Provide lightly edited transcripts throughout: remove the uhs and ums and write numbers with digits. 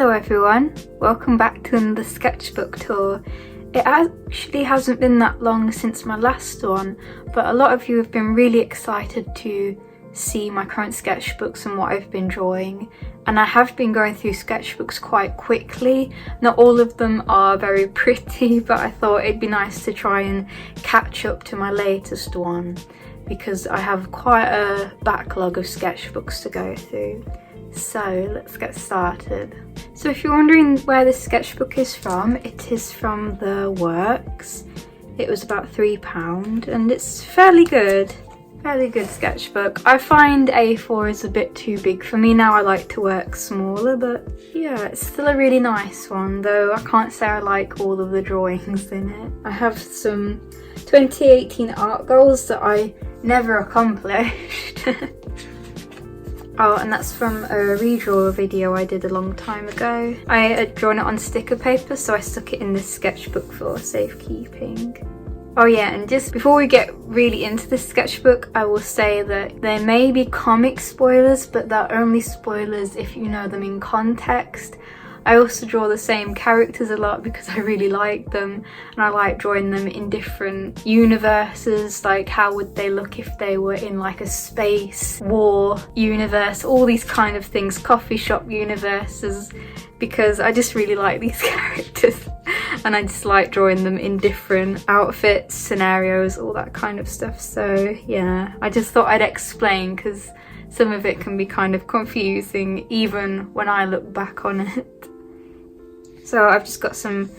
Hello everyone, welcome back to another sketchbook tour. It actually hasn't been that long since my last one, but a lot of you have been really excited to see my current sketchbooks and what I've been drawing. And I have been going through sketchbooks quite quickly. Not all of them are very pretty, but I thought it'd be nice to try and catch up to my latest one because I have quite a backlog of sketchbooks to go through. So let's get started. So if you're wondering where this sketchbook is from, it is from The Works. It was about £3 and it's fairly good sketchbook. I find A4 is a bit too big for me now. I like to work smaller, but yeah, it's still a really nice one, though I can't say I like all of the drawings in it. I have some 2018 art goals that I never accomplished. Oh, and that's from a redraw video I did a long time ago. I had drawn it on sticker paper, so I stuck it in this sketchbook for safekeeping. Oh yeah, and just before we get really into this sketchbook, I will say that there may be comic spoilers, but they're only spoilers if you know them in context. I also draw the same characters a lot because I really like them, and I like drawing them in different universes, like how would they look if they were in like a space war universe, all these kind of things, coffee shop universes, because I just really like these characters and I just like drawing them in different outfits, scenarios, all that kind of stuff. So yeah, I just thought I'd explain because some of it can be kind of confusing even when I look back on it. So I've just got some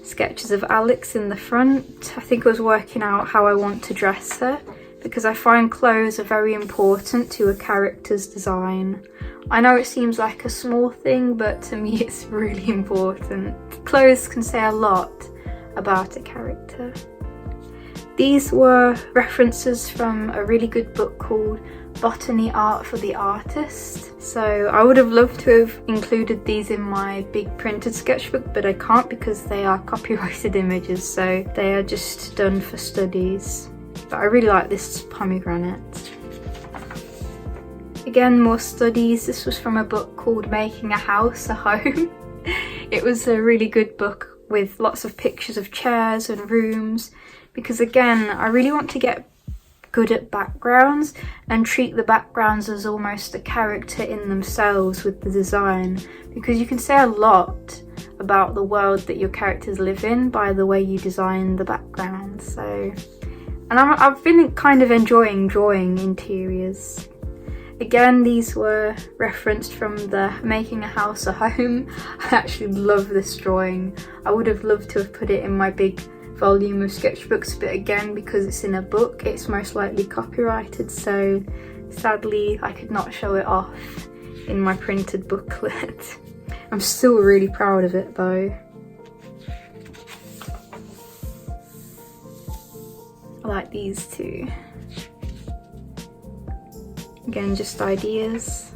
sketches of Alex in the front. I think I was working out how I want to dress her because I find clothes are very important to a character's design. I know it seems like a small thing, but to me it's really important. Clothes can say a lot about a character. These were references from a really good book called Botany Art for the Artist. So I would have loved to have included these in my big printed sketchbook, but I can't because they are copyrighted images, so they are just done for studies. But I really like this pomegranate. Again, more studies. This was from a book called Making a House a Home. It was a really good book with lots of pictures of chairs and rooms, because again, I really want to get good at backgrounds and treat the backgrounds as almost a character in themselves with the design, because you can say a lot about the world that your characters live in by the way you design the background. So, and I've been kind of enjoying drawing interiors. Again, these were referenced from the Making a House a Home. I actually love this drawing. I would have loved to have put it in my big volume of sketchbooks, but again, because it's in a book, it's most likely copyrighted, so sadly I could not show it off in my printed booklet. I'm still really proud of it though. I like these too. Again, just ideas.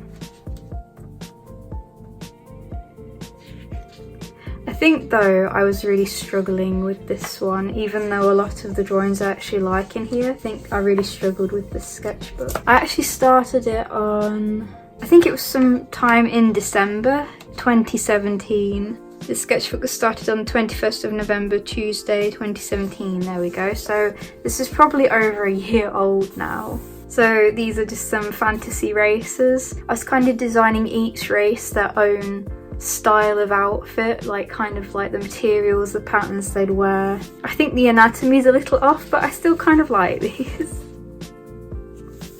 I think though I was really struggling with this one, even though a lot of the drawings I actually like in here. I think I really struggled with this sketchbook. I actually started it on, I think it was sometime in December 2017. This sketchbook was started on the 21st of November, Tuesday 2017, there we go. So this is probably over a year old now. So these are just some fantasy races. I was kind of designing each race their own style of outfit, like kind of like the materials, the patterns they'd wear. I think the anatomy's a little off, but I still kind of like these.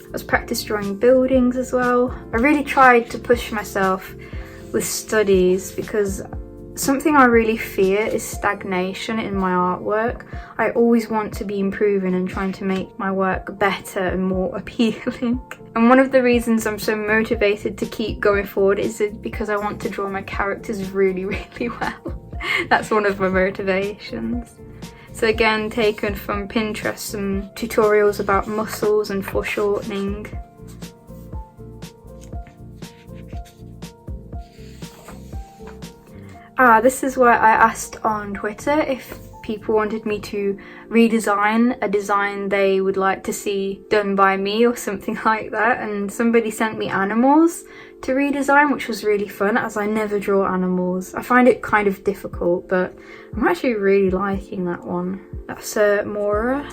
I was practice drawing buildings as well. I really tried to push myself with studies because something I really fear is stagnation in my artwork. I always want to be improving and trying to make my work better and more appealing. And one of the reasons I'm so motivated to keep going forward is because I want to draw my characters really, really well. That's one of my motivations. So again, taken from Pinterest, some tutorials about muscles and foreshortening. This is where I asked on Twitter if people wanted me to redesign a design they would like to see done by me or something like that, and somebody sent me animals to redesign, which was really fun as I never draw animals. I find it kind of difficult, but I'm actually really liking that one. That's Mora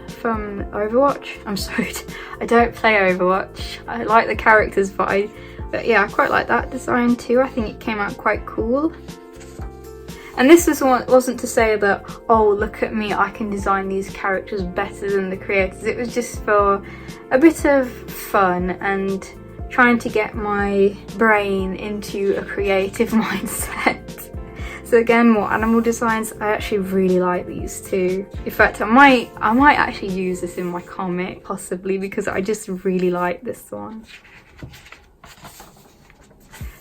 from Overwatch. I'm sorry, I don't play Overwatch. I like the characters, but yeah, I quite like that design too. I think it came out quite cool. And this wasn't to say that, oh, look at me, I can design these characters better than the creators. It was just for a bit of fun and trying to get my brain into a creative mindset. So again, more animal designs. I actually really like these too. In fact, I might actually use this in my comic, possibly, because I just really like this one.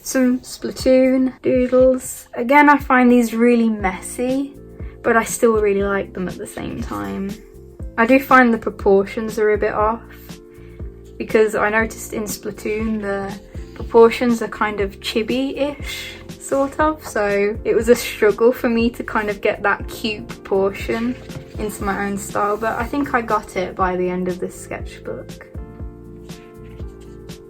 Some Splatoon Doodles. Again, I find these really messy, but I still really like them at the same time. I do find the proportions are a bit off, because I noticed in Splatoon the proportions are kind of chibi-ish, sort of, so it was a struggle for me to kind of get that cute proportion into my own style, but I think I got it by the end of this sketchbook.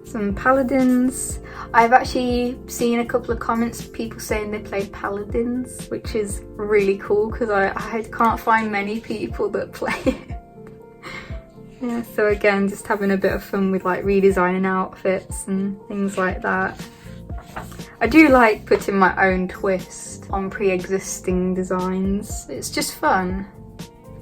Some paladins. I've actually seen a couple of comments of people saying they play paladins, which is really cool because I can't find many people that play it. Yeah, so again, just having a bit of fun with like redesigning outfits and things like that. I do like putting my own twist on pre-existing designs. It's just fun.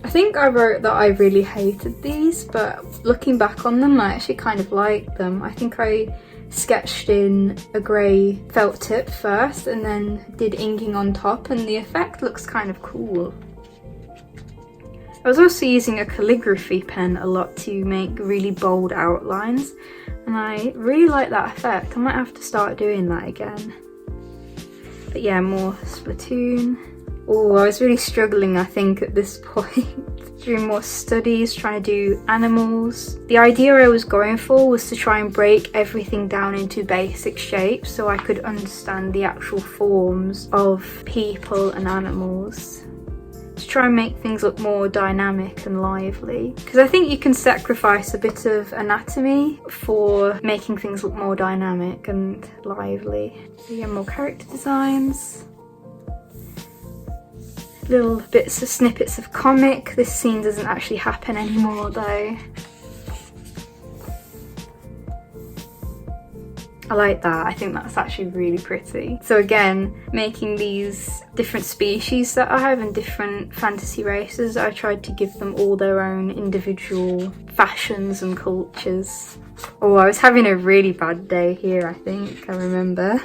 I think I wrote that I really hated these, but looking back on them, I actually kind of liked them. I think I sketched in a grey felt tip first and then did inking on top, and the effect looks kind of cool. I was also using a calligraphy pen a lot to make really bold outlines, and I really like that effect. I might have to start doing that again. But yeah, more Splatoon. Oh, I was really struggling, I think, at this point. Doing more studies, trying to do animals. The idea I was going for was to try and break everything down into basic shapes so I could understand the actual forms of people and animals. To try and make things look more dynamic and lively. Because I think you can sacrifice a bit of anatomy for making things look more dynamic and lively. Yeah, more character designs. Little bits of snippets of comic. This scene doesn't actually happen anymore though. I like that. I think that's actually really pretty. So again, making these different species that I have and different fantasy races, I tried to give them all their own individual fashions and cultures. Oh, I was having a really bad day here, I think. I remember.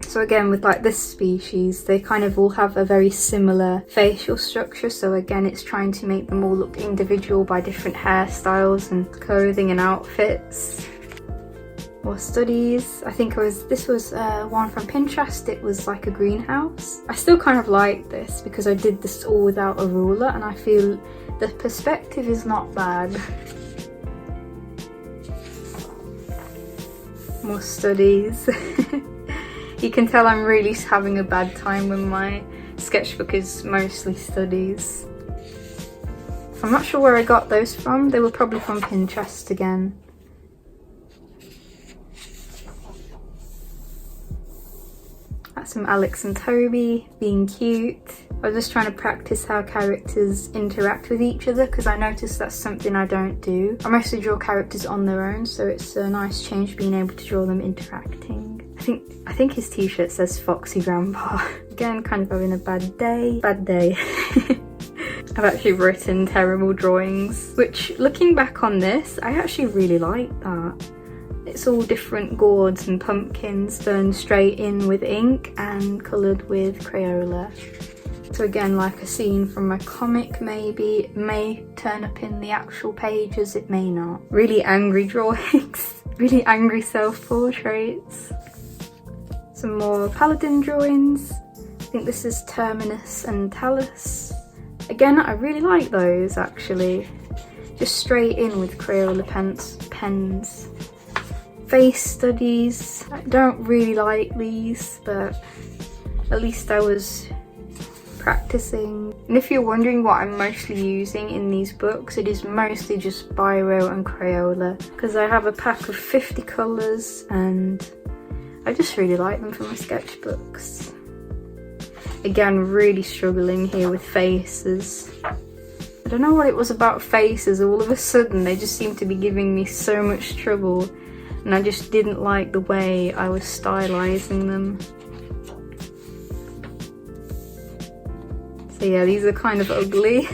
So again, with like this species, they kind of all have a very similar facial structure. So again, it's trying to make them all look individual by different hairstyles and clothing and outfits. More studies. I think this was one from Pinterest. It was like a greenhouse. I still kind of like this because I did this all without a ruler, and I feel the perspective is not bad. More studies. You can tell I'm really having a bad time when my sketchbook is mostly studies. I'm not sure where I got those from. They were probably from Pinterest again. That's some Alex and Toby being cute. I was just trying to practice how characters interact with each other because I noticed that's something I don't do. I mostly draw characters on their own, so it's a nice change being able to draw them interacting. I think his t-shirt says Foxy Grandpa. Again, kind of having a bad day. I've actually written terrible drawings, which looking back on this, I actually really like that. It's all different gourds and pumpkins done straight in with ink and coloured with Crayola. So again, like a scene from a comic maybe. It may turn up in the actual pages, it may not. Really angry drawings. Really angry self-portraits. Some more paladin drawings. I think this is Terminus and Talus. Again, I really like those actually. Just straight in with Crayola pens. Face studies. I don't really like these, but at least I was practicing. And if you're wondering what I'm mostly using in these books, it is mostly just biro and Crayola, because I have a pack of 50 colours and I just really like them for my sketchbooks. Again, really struggling here with faces. I don't know what it was about faces, all of a sudden they just seemed to be giving me so much trouble, and I just didn't like the way I was stylizing them. So yeah, these are kind of ugly,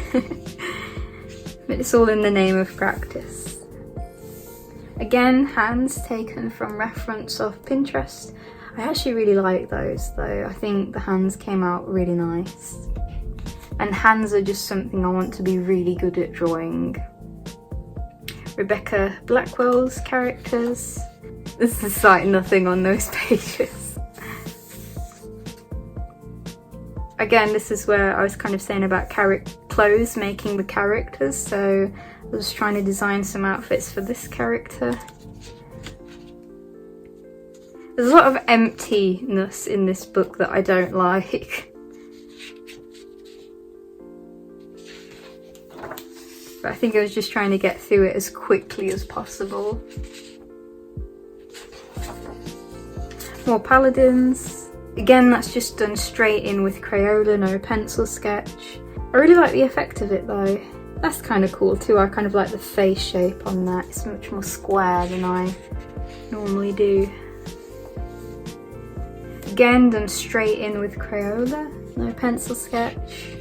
but it's all in the name of practice. Again, hands taken from reference of Pinterest. I actually really like those though. I think the hands came out really nice. And hands are just something I want to be really good at drawing. Rebecca Blackwell's characters. This is like nothing on those pages. Again, this is where I was kind of saying about clothes making the characters, so I was trying to design some outfits for this character. There's a lot of emptiness in this book that I don't like. But I think I was just trying to get through it as quickly as possible. More paladins. Again, that's just done straight in with Crayola, no pencil sketch. I really like the effect of it though. That's kind of cool too. I kind of like the face shape on that. It's much more square than I normally do. Again, done straight in with Crayola, no pencil sketch.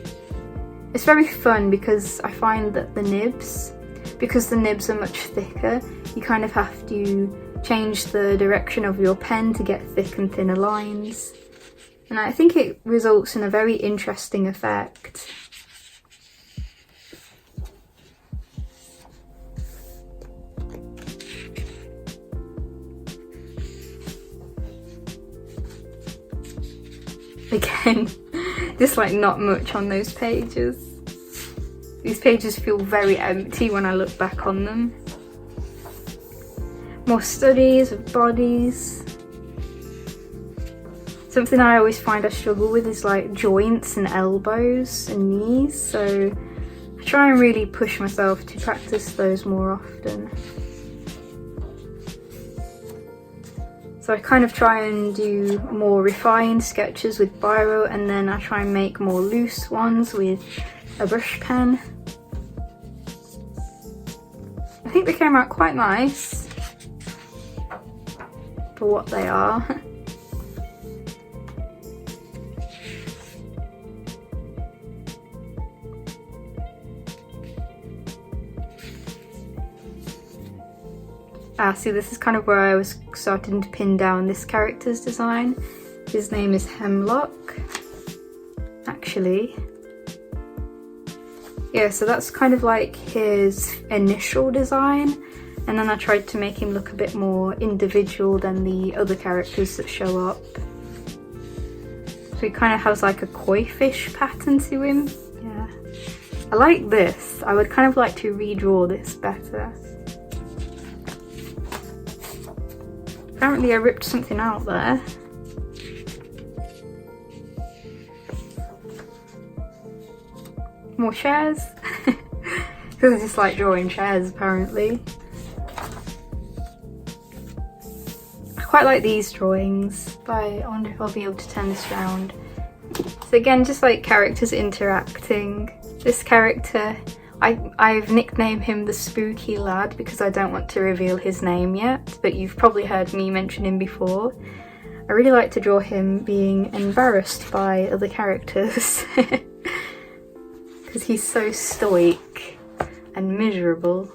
It's very fun because I find that because the nibs are much thicker, you kind of have to change the direction of your pen to get thick and thinner lines. And I think it results in a very interesting effect. Again, just like not much on those pages. These pages feel very empty when I look back on them. More studies of bodies. Something I always find I struggle with is like joints and elbows and knees, so I try and really push myself to practice those more often. So I kind of try and do more refined sketches with biro, and then I try and make more loose ones with a brush pen. I think they came out quite nice for what they are. See, this is kind of where I was starting to pin down this character's design. His name is Hemlock, actually. Yeah, so that's kind of like his initial design, and then I tried to make him look a bit more individual than the other characters that show up. So he kind of has like a koi fish pattern to him. Yeah, I like this. I would kind of like to redraw this better. Apparently I ripped something out there. More chairs. Because I just like drawing chairs apparently. I quite like these drawings, but I wonder if I'll be able to turn this around. So again, just like characters interacting. This character, I've nicknamed him the Spooky Lad because I don't want to reveal his name yet, but you've probably heard me mention him before. I really like to draw him being embarrassed by other characters because he's so stoic and miserable.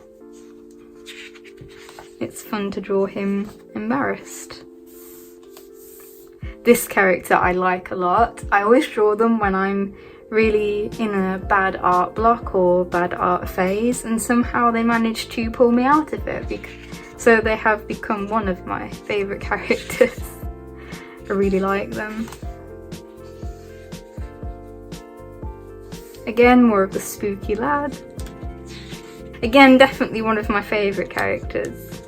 It's fun to draw him embarrassed. This character I like a lot. I always draw them when I'm really in a bad art block or bad art phase, and somehow they manage to pull me out of it, so they have become one of my favourite characters. I really like them. Again, more of the Spooky Lad. Again, definitely one of my favourite characters.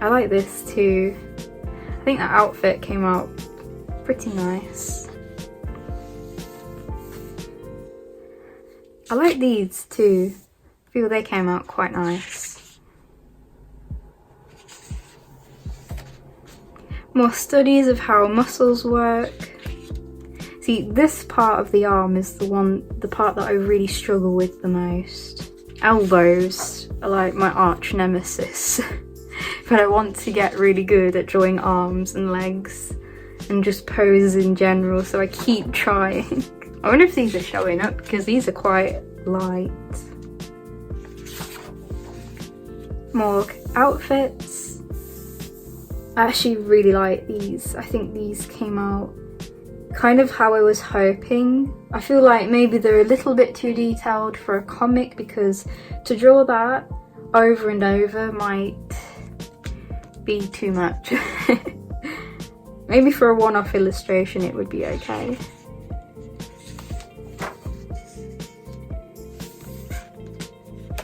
I like this too. I think that outfit came out pretty nice. I like these too. I feel they came out quite nice. More studies of how muscles work. See, this part of the arm is the part that I really struggle with the most. Elbows are like my arch nemesis. But I want to get really good at drawing arms and legs and just poses in general, so I keep trying. I wonder if these are showing up because these are quite light. More outfits. I actually really like these. I think these came out kind of how I was hoping. I feel like maybe they're a little bit too detailed for a comic, because to draw that over and over might be too much. Maybe for a one-off illustration it would be okay.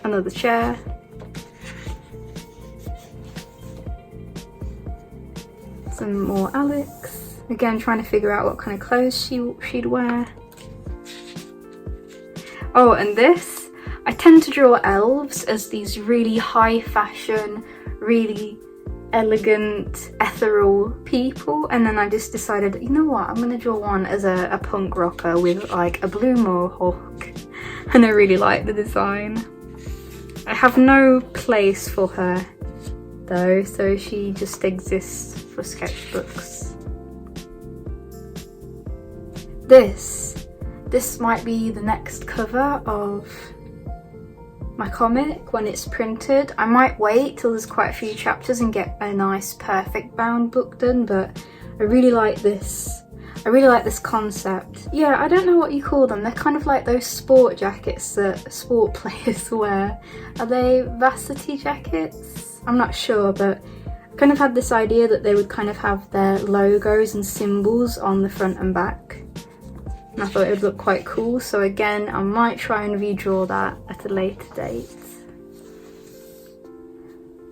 Another chair. Some more Alex. Again, trying to figure out what kind of clothes she'd wear. Oh, and this. I tend to draw elves as these really high fashion, really elegant, ethereal people, and then I just decided, you know what, I'm gonna draw one as a punk rocker with like a blue mohawk, and I really like the design. I have no place for her though, so she just exists for sketchbooks. This might be the next cover of my comic when it's printed. I might wait till there's quite a few chapters and get a nice perfect bound book done, but I really like this. I really like this concept. Yeah, I don't know what you call them. They're kind of like those sport jackets that sport players wear. Are they varsity jackets? I'm not sure, but I kind of had this idea that they would kind of have their logos and symbols on the front and back. And I thought it would look quite cool, so again, I might try and redraw that at a later date.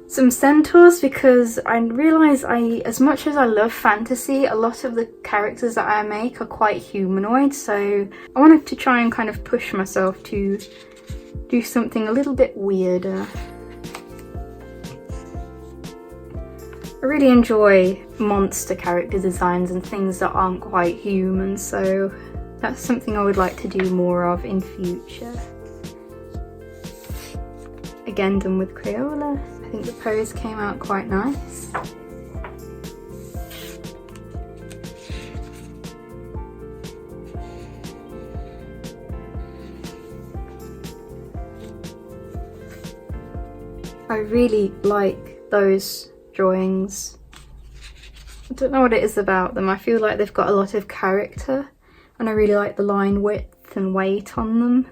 Some centaurs, because I realise as much as I love fantasy, a lot of the characters that I make are quite humanoid, so I wanted to try and kind of push myself to do something a little bit weirder. I really enjoy monster character designs and things that aren't quite human, so that's something I would like to do more of in future. Again, done with Crayola. I think the pose came out quite nice. I really like those drawings. I don't know what it is about them. I feel like they've got a lot of character, and I really like the line width and weight on them.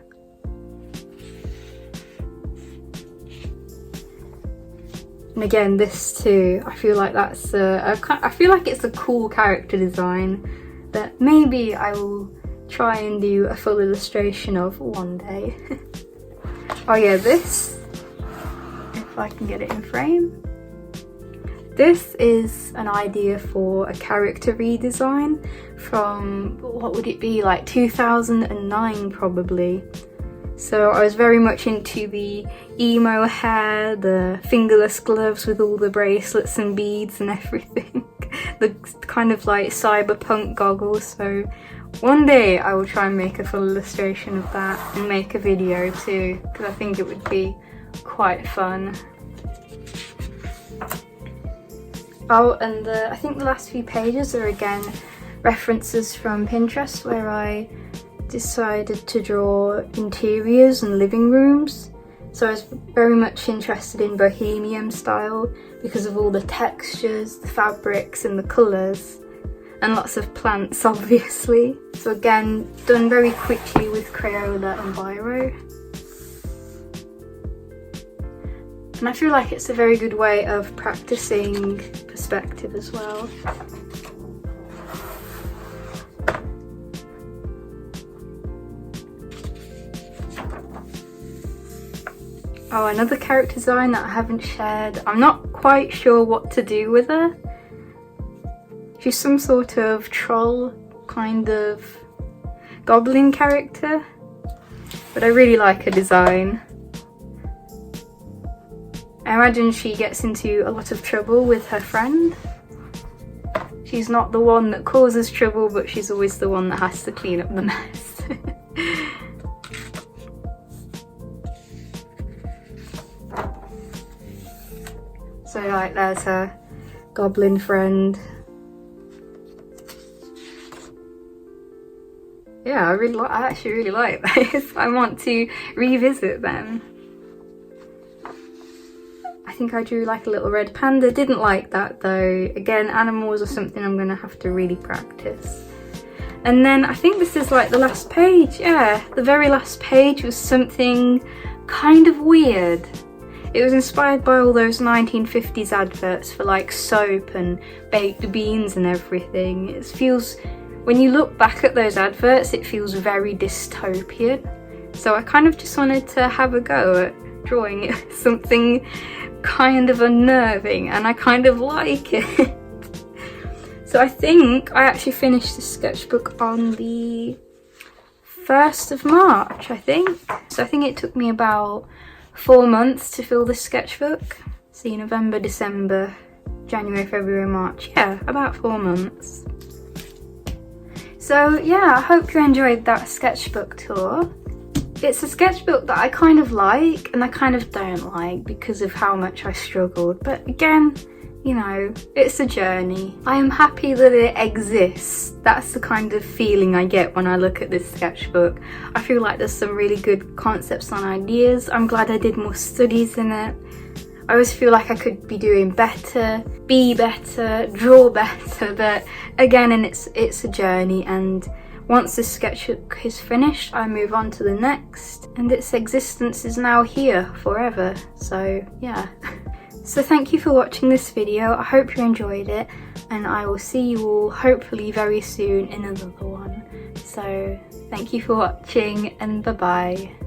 And again, this too, I feel like that's I feel like it's a cool character design that maybe I will try and do a full illustration of one day. Oh yeah, this, if I can get it in frame. This is an idea for a character redesign from, what would it be, like 2009 probably. So I was very much into the emo hair, the fingerless gloves with all the bracelets and beads and everything. The kind of like cyberpunk goggles. So one day I will try and make a full illustration of that and make a video too, because I think it would be quite fun. Oh, and I think the last few pages are again references from Pinterest, where I decided to draw interiors and living rooms. So I was very much interested in bohemian style because of all the textures, the fabrics and the colours, and lots of plants obviously. So again, done very quickly with Crayola and Biro. And I feel like it's a very good way of practicing perspective as well. Oh, another character design that I haven't shared. I'm not quite sure what to do with her. She's some sort of troll, kind of goblin character, but I really like her design. I imagine she gets into a lot of trouble with her friend. She's not the one that causes trouble, but she's always the one that has to clean up the mess. So like, there's her goblin friend. Yeah, I actually really like this. I want to revisit them. I think I drew like a little red panda. Didn't like that though. Again, animals are something I'm gonna have to really practice. And then I think this is like the last page. Yeah, the very last page was something kind of weird. It was inspired by all those 1950s adverts for like soap and baked beans and everything. It feels, when you look back at those adverts, it feels very dystopian. So I kind of just wanted to have a go at drawing it, something kind of unnerving, and I kind of like it. So I think I actually finished the sketchbook on the 1st of March, I think. So I think it took me about 4 months to fill the sketchbook. See, November, December, January, February, March. Yeah, about 4 months. So yeah, I hope you enjoyed that sketchbook tour. It's a sketchbook that I kind of like and I kind of don't like because of how much I struggled. But again, you know, it's a journey. I am happy that it exists. That's the kind of feeling I get when I look at this sketchbook. I feel like there's some really good concepts and ideas. I'm glad I did more studies in it. I always feel like I could be doing better, be better, draw better, but again, and it's a journey, and once this sketchbook is finished, I move on to the next, and its existence is now here forever. So yeah. So thank you for watching this video. I hope you enjoyed it, and I will see you all hopefully very soon in another one. So thank you for watching, and bye bye.